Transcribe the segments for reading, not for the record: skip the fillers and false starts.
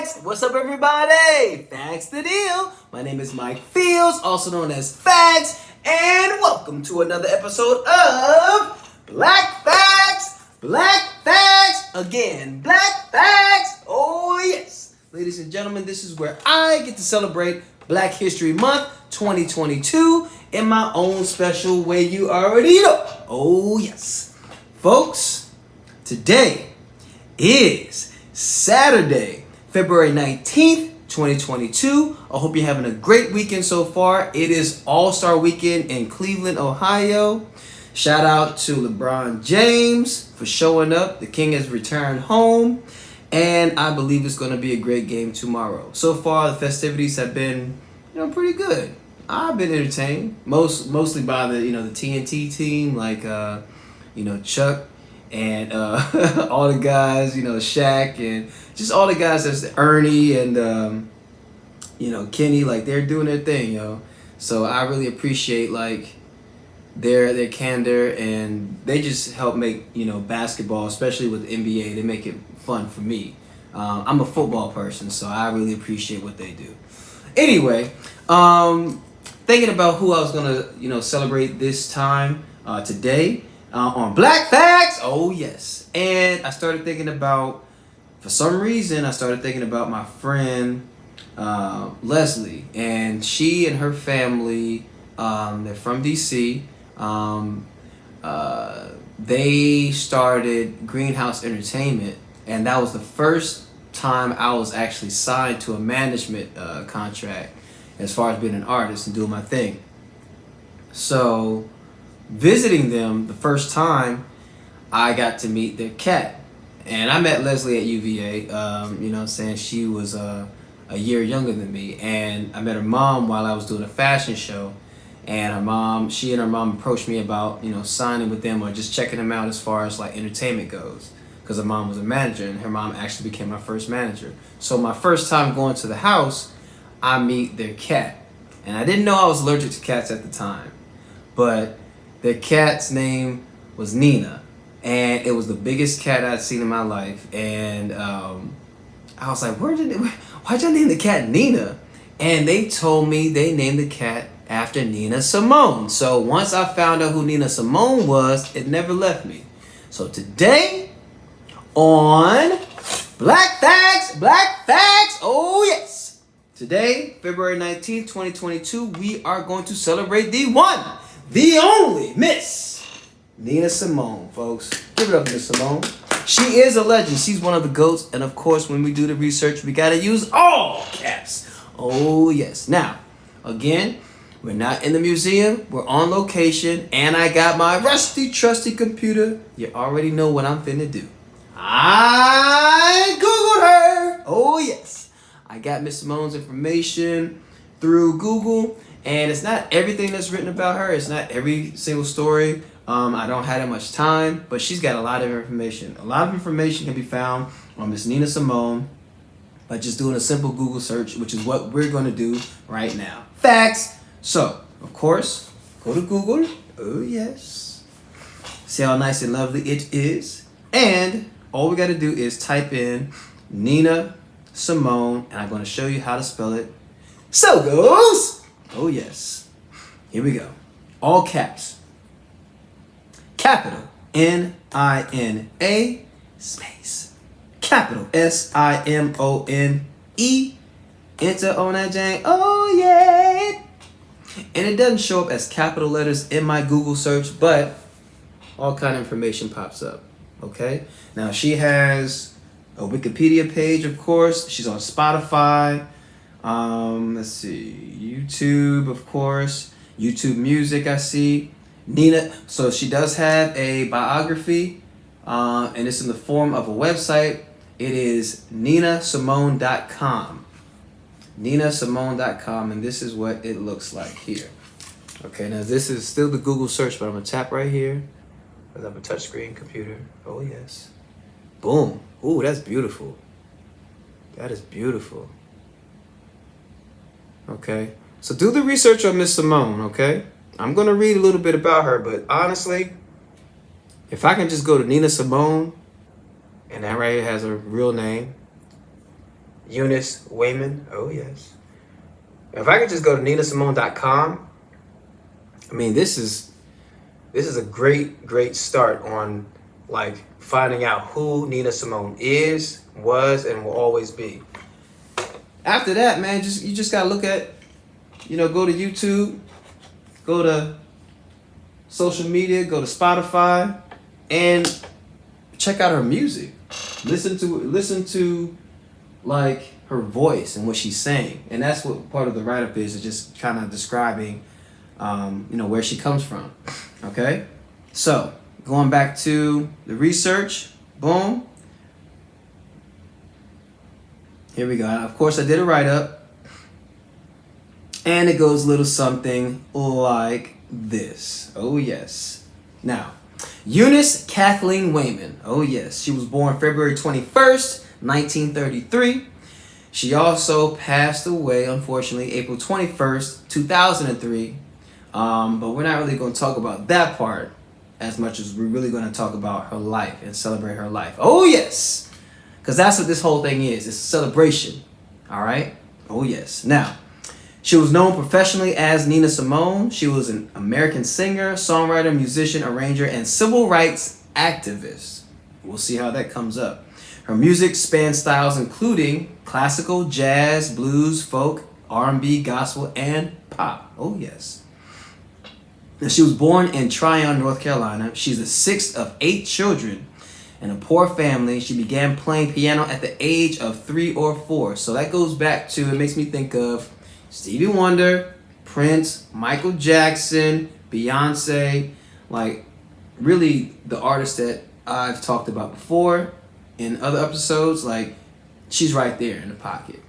Facts! What's up, everybody? Facts the deal. My name is Mike Fields, also known as Facts, and welcome to another episode of Black Facts! Black Facts! Again, Black Facts! Oh, yes. Ladies and gentlemen, this is where I get to celebrate Black History Month 2022 in my own special way. You already know. Oh, yes. Folks, today is Saturday, February 19th, 2022. I hope you're having a great weekend so far. It is All-Star Weekend in Cleveland, Ohio. Shout out to LeBron James for showing up. The King has returned home, and I believe it's going to be a great game tomorrow. So far, the festivities have been, pretty good. I've been entertained, mostly by the TNT team, like Chuck and all the guys, Shaq and just all the guys. That's Ernie and Kenny, like they're doing their thing, So I really appreciate their candor, and they just help make basketball, especially with the NBA, they make it fun for me. I'm a football person, so I really appreciate what they do. Anyway, thinking about who I was gonna celebrate this time today on Black Facts. Oh yes, and I started thinking about, for some reason, my friend Leslie, and she and her family. They're from DC. They started Greenhouse Entertainment, and that was the first time I was actually signed to a management contract as far as being an artist and doing my thing. So visiting them the first time, I got to meet their cat, and I met Leslie at UVA. She was a year younger than me, and I met her mom while I was doing a fashion show. And she and her mom approached me about, signing with them or just checking them out as far as like entertainment goes. Because her mom was a manager, and her mom actually became my first manager. So my first time going to the house, I meet their cat. And I didn't know I was allergic to cats at the time. But their cat's name was Nina. And it was the biggest cat I'd seen in my life. And I was like, why'd y'all name the cat Nina? And they told me they named the cat after Nina Simone. So once I found out who Nina Simone was, it never left me. So today on Black Facts, oh yes. Today, February 19th, 2022, we are going to celebrate the one, the only Miss Nina Simone, folks. Give it up, Miss Simone. She is a legend. She's one of the GOATs. And of course, when we do the research, we got to use all caps. Oh yes. Now, again, we're not in the museum. We're on location. And I got my rusty, trusty computer. You already know what I'm finna do. I Googled her. Oh, yes. I got Miss Simone's information through Google. And it's not everything that's written about her. It's not every single story. I don't have that much time. But she's got a lot of information. A lot of information can be found on Miss Nina Simone by just doing a simple Google search, which is what we're going to do right now. Facts. So, of course, go to Google. Oh, yes. See how nice and lovely it is. And all we got to do is type in Nina Simone, and I'm going to show you how to spell it. So goes. Oh, yes. Here we go. All caps. Capital Nina space. Capital Simone. Enter on that jang. Oh, yeah. And it doesn't show up as capital letters in my Google search, but all kind of information pops up. Okay. Now she has a Wikipedia page, of course. She's on Spotify. Let's see, YouTube, of course. YouTube Music, I see. Nina. So she does have a biography, and it's in the form of a website. It is ninasimone.com. ninasimone.com, and this is what it looks like here. Okay, now this is still the Google search, but I'm gonna tap right here because I have a touchscreen computer. Oh yes. Boom. Ooh, that's beautiful. That is beautiful. Okay, so do the research on Miss Simone, okay? I'm gonna read a little bit about her, but honestly, if I can just go to Nina Simone, and that right here has her real name, Eunice Wayman. Oh, yes. If I could just go to ninasimone.com, I mean, this is a great start on like finding out who Nina Simone is, was, and will always be. After that, man, you just gotta look at, go to YouTube, go to social media, go to Spotify, and check out her music. Listen to like her voice and what she's saying, and that's what part of the write-up is just kind of describing, where she comes from. Okay, so going back to the research, boom. Here we go. Of course, I did a write-up, and it goes a little something like this. Oh yes. Now, Eunice Kathleen Wayman. Oh yes, she was born February 21st, 1933. She also passed away, unfortunately, April 21st, 2003. But we're not really going to talk about that part as much as we're really going to talk about her life and celebrate her life. Oh yes, because that's what this whole thing is. It's a celebration. All right? Oh yes. Now, she was known professionally as Nina Simone. She was an American singer, songwriter, musician, arranger, and civil rights activist. We'll see how that comes up. Her music spans styles including classical, jazz, blues, folk, R&B, gospel, and pop. Oh yes. Now, she was born in Tryon, North Carolina. She's the sixth of 8 children. In a poor family, she began playing piano at the age of 3 or 4. So that goes back to, it makes me think of Stevie Wonder, Prince, Michael Jackson, Beyonce, like really the artists that I've talked about before in other episodes. Like, she's right there in the pocket.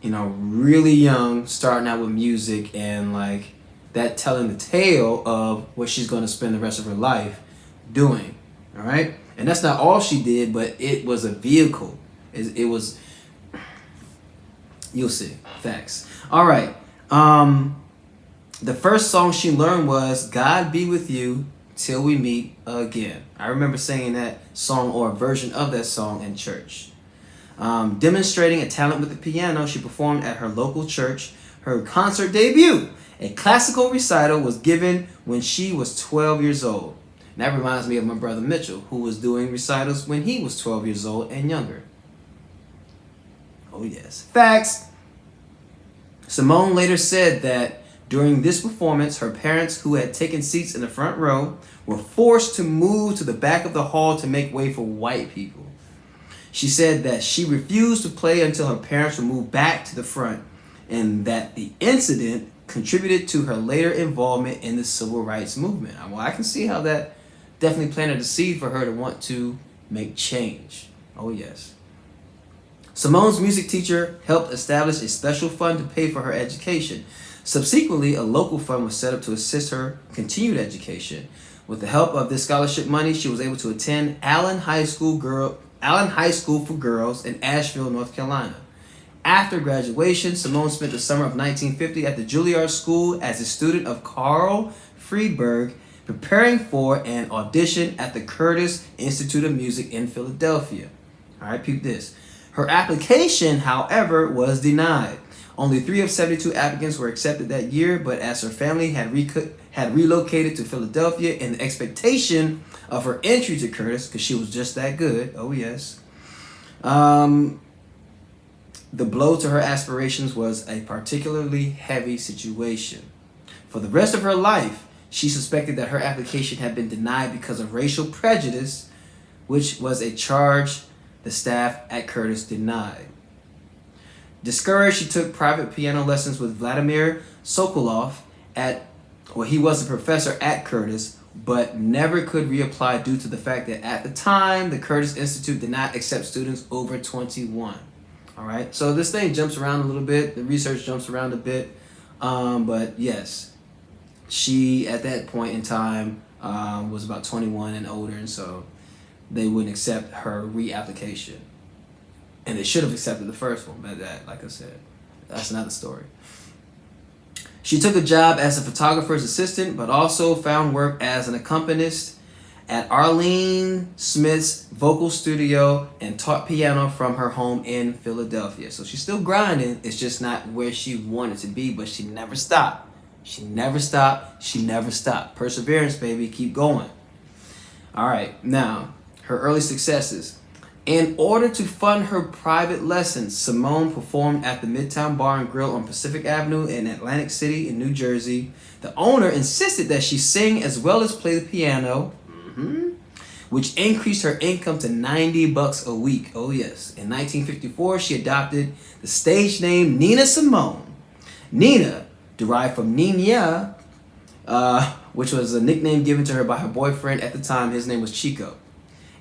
Really young, starting out with music, and like that telling the tale of what she's going to spend the rest of her life doing. All right? And that's not all she did, but it was a vehicle. It was, you'll see. Facts. All right. The first song she learned was God Be With You Till We Meet Again. I remember singing that song or a version of that song in church. Demonstrating a talent with the piano, she performed at her local church. Her concert debut, a classical recital, was given when she was 12 years old. And that reminds me of my brother Mitchell, who was doing recitals when he was 12 years old and younger. Oh yes. Facts. Simone later said that during this performance, her parents, who had taken seats in the front row, were forced to move to the back of the hall to make way for white people. She said that she refused to play until her parents were moved back to the front, and that the incident contributed to her later involvement in the civil rights movement. Well, I can see how that definitely planted a seed for her to want to make change. Oh yes. Simone's music teacher helped establish a special fund to pay for her education. Subsequently, a local fund was set up to assist her continued education. With the help of this scholarship money, she was able to attend Allen High School for Girls in Asheville, North Carolina. After graduation, Simone spent the summer of 1950 at the Juilliard School as a student of Carl Friedberg, preparing for an audition at the Curtis Institute of Music in Philadelphia. All right, peep this. Her application, however, was denied. Only 3 of 72 applicants were accepted that year, but as her family had relocated to Philadelphia in the expectation of her entry to Curtis, because she was just that good, oh yes, the blow to her aspirations was a particularly heavy situation. For the rest of her life, she suspected that her application had been denied because of racial prejudice, which was a charge the staff at Curtis denied. Discouraged, she took private piano lessons with Vladimir Sokolov he was a professor at Curtis, but never could reapply due to the fact that at the time, the Curtis Institute did not accept students over 21. All right, so this thing jumps around a little bit. The research jumps around a bit. But yes, she, at that point in time, was about 21 and older, and so they wouldn't accept her reapplication. And they should have accepted the first one, but that, like I said, that's another story. She took a job as a photographer's assistant, but also found work as an accompanist at Arlene Smith's vocal studio and taught piano from her home in Philadelphia. So she's still grinding. It's just not where she wanted to be, but she never stopped. She never stopped. She never stopped. Perseverance, baby. Keep going. All right. Now, her early successes. In order to fund her private lessons, Simone performed at the Midtown Bar and Grill on Pacific Avenue in Atlantic City in New Jersey. The owner insisted that she sing as well as play the piano, which increased her income to $90 a week. Oh yes. In 1954, she adopted the stage name Nina Simone. Nina, derived from Nina, which was a nickname given to her by her boyfriend at the time. His name was Chico.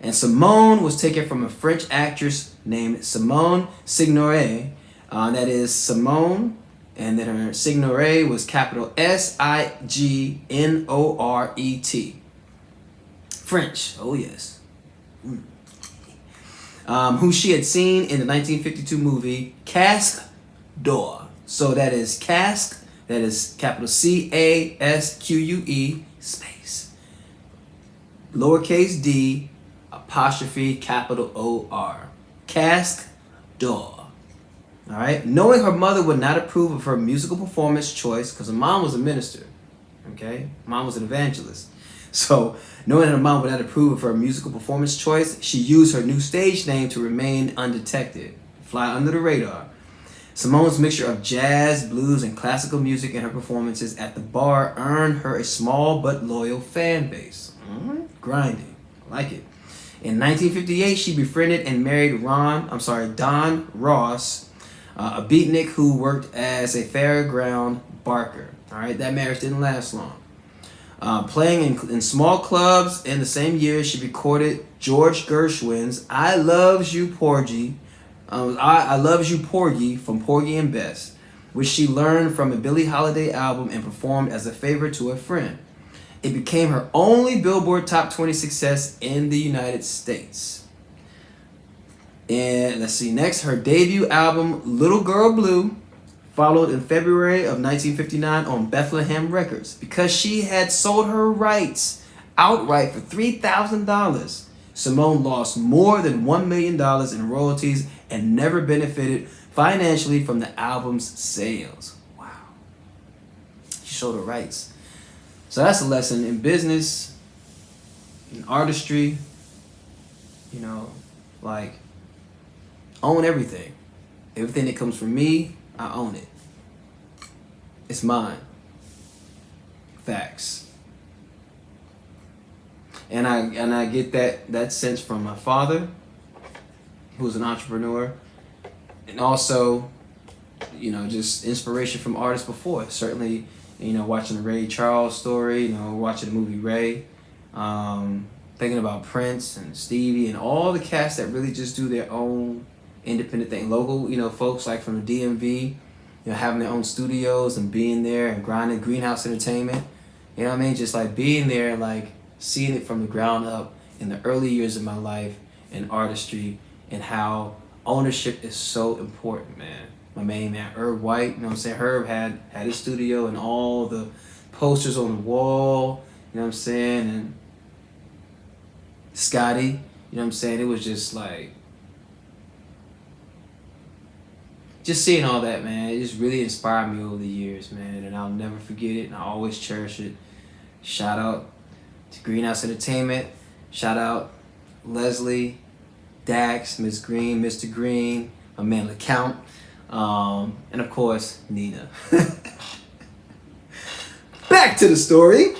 And Simone was taken from a French actress named Simone Signoret. That is Simone, and then her Signoret was capital Signoret. French, oh yes. Who she had seen in the 1952 movie Casque d'Or. So that is Casque, that is capital CASQUE space, lowercase d, apostrophe capital OR. Casque d'Or. All right. Knowing her mother would not approve of her musical performance choice, because her mom was a minister. Okay. Mom was an evangelist. So, knowing her mom would not approve of her musical performance choice, she used her new stage name to remain undetected, fly under the radar. Simone's mixture of jazz, blues, and classical music in her performances at the bar earned her a small but loyal fan base. Grinding. I like it. In 1958, she befriended and married Don Ross, a beatnik who worked as a fairground barker. All right, that marriage didn't last long. Playing in small clubs in the same year, she recorded George Gershwin's "I Loves You Porgy," I Loves You Porgy from Porgy and Bess, which she learned from a Billie Holiday album and performed as a favor to a friend. It became her only Billboard Top 20 success in the United States. And let's see, next, her debut album, Little Girl Blue, followed in February of 1959 on Bethlehem Records. Because she had sold her rights outright for $3,000, Simone lost more than $1 million in royalties and never benefited financially from the album's sales. Wow. She sold her rights. So that's a lesson in business, in artistry, like, own everything. Everything that comes from me, I own it. It's mine. Facts. And I get that sense from my father, who's an entrepreneur, and also, just inspiration from artists before. Certainly, watching the Ray Charles story, watching the movie Ray, thinking about Prince and Stevie and all the cats that really just do their own independent thing. Local, folks like from the DMV, having their own studios and being there and grinding. Greenhouse Entertainment, you know what I mean? Just like being there, like seeing it from the ground up in the early years of my life in artistry and how ownership is so important, man. My main man, Herb White, Herb had his studio and all the posters on the wall, and Scotty, it was just like, just seeing all that, man, it just really inspired me over the years, man, and I'll never forget it, and I always cherish it. Shout out to Greenhouse Entertainment. Shout out Leslie, Dax, Miss Green, Mr. Green, my man LeCount, and of course, Nina. Back to the story.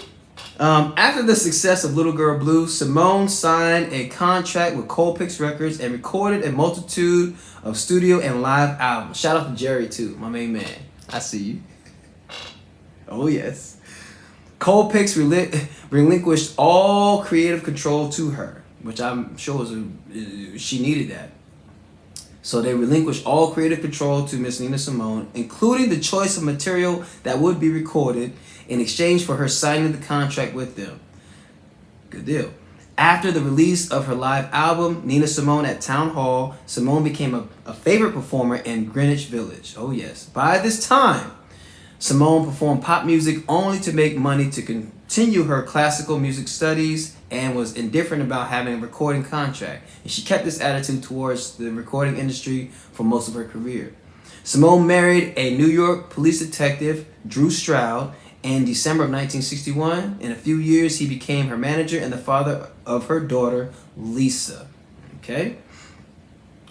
After the success of Little Girl Blue, Simone signed a contract with Colpix Records and recorded a multitude of studio and live albums. Shout out to Jerry too, my main man. I see you. Oh yes. Colpix relinquished all creative control to her, which I'm sure she needed that. So they relinquished all creative control to Miss Nina Simone, including the choice of material that would be recorded, in exchange for her signing the contract with them. Good deal. After the release of her live album, Nina Simone at Town Hall, Simone became a favorite performer in Greenwich Village. Oh yes. By this time, Simone performed pop music only to make money to continue her classical music studies and was indifferent about having a recording contract. And she kept this attitude towards the recording industry for most of her career. Simone married a New York police detective, Drew Stroud, in December of 1961. In a few years, he became her manager and the father of her daughter, Lisa. Okay?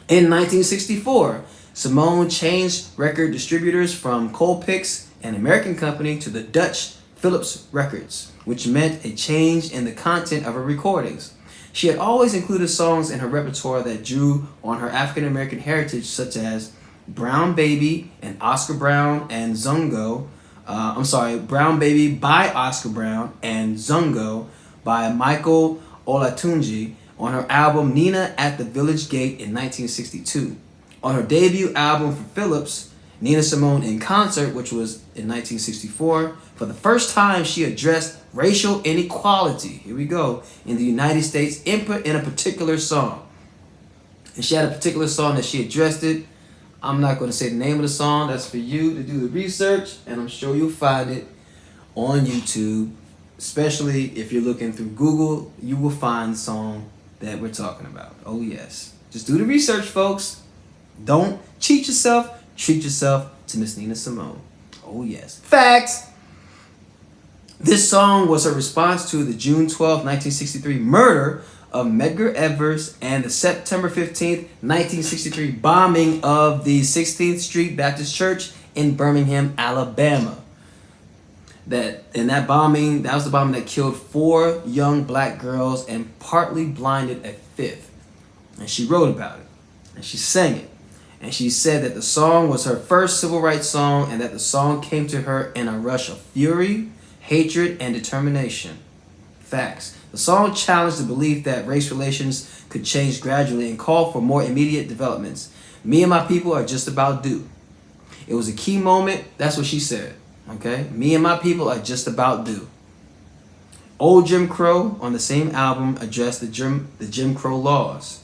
In 1964, Simone changed record distributors from Colpix, an American company, to the Dutch Philips Records, which meant a change in the content of her recordings. She had always included songs in her repertoire that drew on her African American heritage, such as Brown Baby and Oscar Brown and Zungo. Brown Baby by Oscar Brown and Zungo by Michael Olatunji on her album Nina at the Village Gate in 1962. On her debut album for Philips, Nina Simone in Concert, which was in 1964, for the first time she addressed racial inequality, here we go, in the United States in a particular song. And she had a particular song that she addressed it. I'm not going to say the name of the song. That's for you to do the research, and I'm sure you'll find it on YouTube. Especially if you're looking through Google, you will find the song that we're talking about. Oh, yes. Just do the research, folks. Don't cheat yourself. Treat yourself to Miss Nina Simone. Oh, yes. Facts. This song was a response to the June 12, 1963 murder of Medgar Evers and the September 15th, 1963 bombing of the 16th Street Baptist Church in Birmingham, Alabama. That was the bombing that killed 4 young black girls and partly blinded a 5th. And she wrote about it. And she sang it. And she said that the song was her first civil rights song and that the song came to her in a rush of fury, hatred, and determination. Facts. The song challenged the belief that race relations could change gradually and called for more immediate developments. Me and my people are just about due. It was a key moment. That's what she said. Okay? Me and my people are just about due. Old Jim Crow on the same album addressed the Jim Crow laws.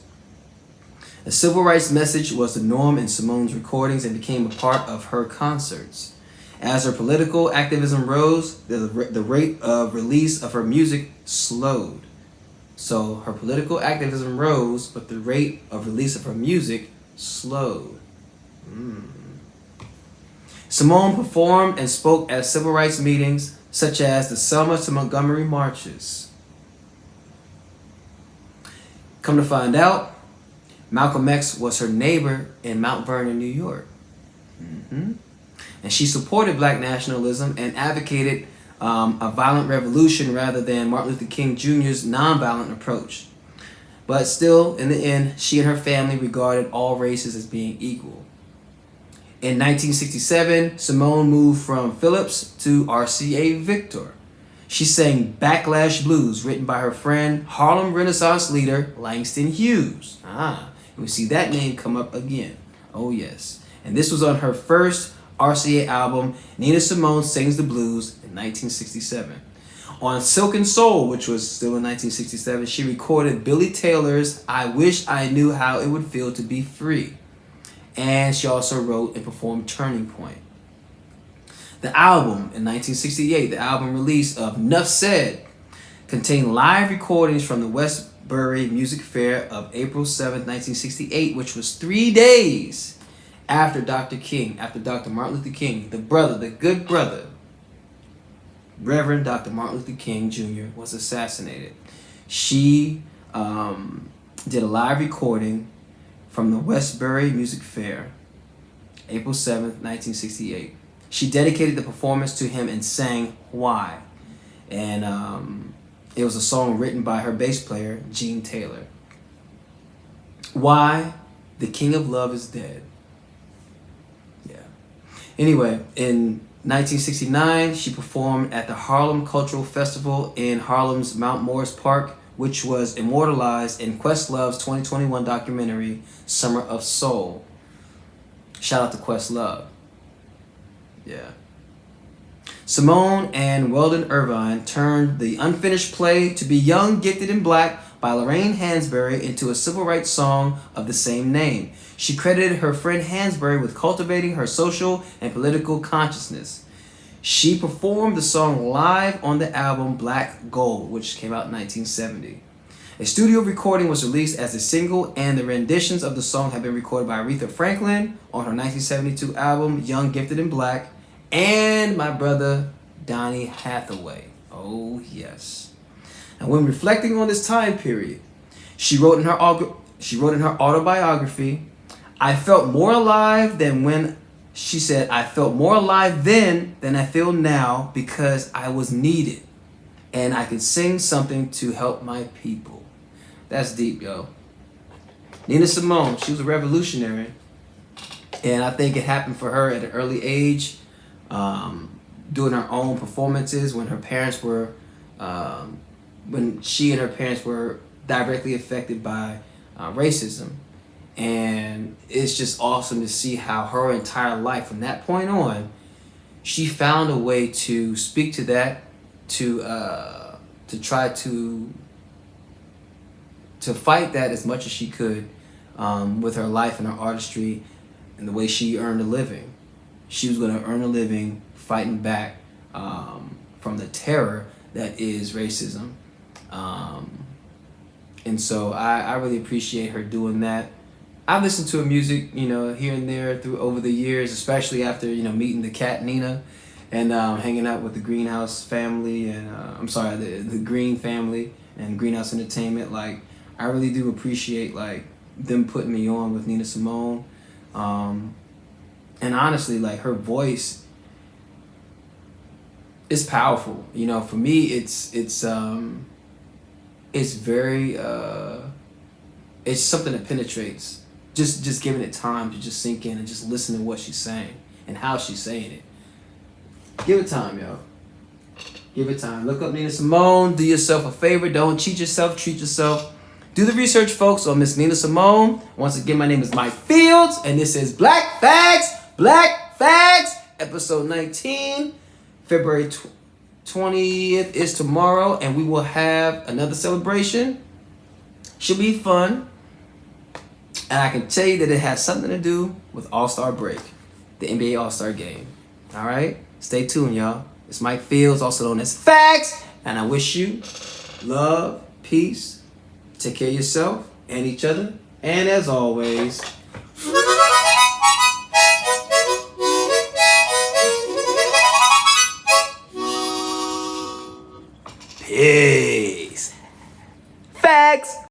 The civil rights message was the norm in Simone's recordings and became a part of her concerts. As her political activism rose, the rate of release of her music slowed. So her political activism rose, but the rate of release of her music slowed. Simone performed and spoke at civil rights meetings such as the Selma to Montgomery marches. Come to find out, Malcolm X was her neighbor in Mount Vernon, New York. And she supported black nationalism and advocated a violent revolution rather than Martin Luther King Jr.'s nonviolent approach. But still, in the end, she and her family regarded all races as being equal. In 1967, Simone moved from Philips to RCA Victor. She sang Backlash Blues, written by her friend, Harlem Renaissance leader, Langston Hughes. And we see that name come up again. Oh, yes. And this was on her first RCA album, Nina Simone Sings the Blues, in 1967. On Silk and Soul, which was still in 1967, she recorded Billy Taylor's I Wish I Knew How It Would Feel to Be Free. And she also wrote and performed Turning Point. The album, in 1968, the album release of Nuff Said, contained live recordings from the Westbury Music Fair of April 7, 1968, which was 3 days after Dr. Martin Luther King, the good brother, Reverend Dr. Martin Luther King Jr. was assassinated. She did a live recording from the Westbury Music Fair, April 7th, 1968. She dedicated the performance to him and sang Why. And it was a song written by her bass player, Gene Taylor. Why? The King of Love is Dead. Anyway, in 1969, she performed at the Harlem Cultural Festival in Harlem's Mount Morris Park, which was immortalized in Questlove's 2021 documentary, Summer of Soul. Shout out to Questlove. Yeah. Simone and Weldon Irvine turned the unfinished play To Be Young, Gifted, and Black by Lorraine Hansberry into a civil rights song of the same name. She credited her friend Hansberry with cultivating her social and political consciousness. She performed the song live on the album Black Gold, which came out in 1970. A studio recording was released as a single, and the renditions of the song have been recorded by Aretha Franklin on her 1972 album Young, Gifted, and Black, and my brother Donny Hathaway. Oh, yes. And when reflecting on this time period, she wrote in her autobiography, I felt more alive than when she said, I felt more alive then than I feel now because I was needed and I could sing something to help my people. That's deep, yo. Nina Simone, she was a revolutionary, and I think it happened for her at an early age, doing her own performances when she and her parents were directly affected by racism. And it's just awesome to see how her entire life from that point on, she found a way to speak to that, to try to fight that as much as she could, with her life and her artistry and the way she earned a living. She was going to earn a living fighting back from the terror that is racism. And so I really appreciate her doing that. I've listened to her music, here and there over the years, especially after, meeting the cat Nina and hanging out with the Greenhouse family and, the Green family and Greenhouse Entertainment. Like, I really do appreciate, them putting me on with Nina Simone. And honestly, her voice is powerful. For me, it's very, it's something that penetrates. Just giving it time to just sink in and just listen to what she's saying and how she's saying it. Give it time, yo. Give it time. Look up Nina Simone. Do yourself a favor. Don't cheat yourself. Treat yourself. Do the research, folks, on Miss Nina Simone. Once again, my name is Mike Fields, and this is Black Facts, episode 19. February 20th is tomorrow, and we will have another celebration. Should be fun. And I can tell you that it has something to do with All-Star Break, the NBA All-Star Game. All right? Stay tuned, y'all. It's Mike Fields, also known as Facts, and I wish you love, peace, take care of yourself and each other, and as always,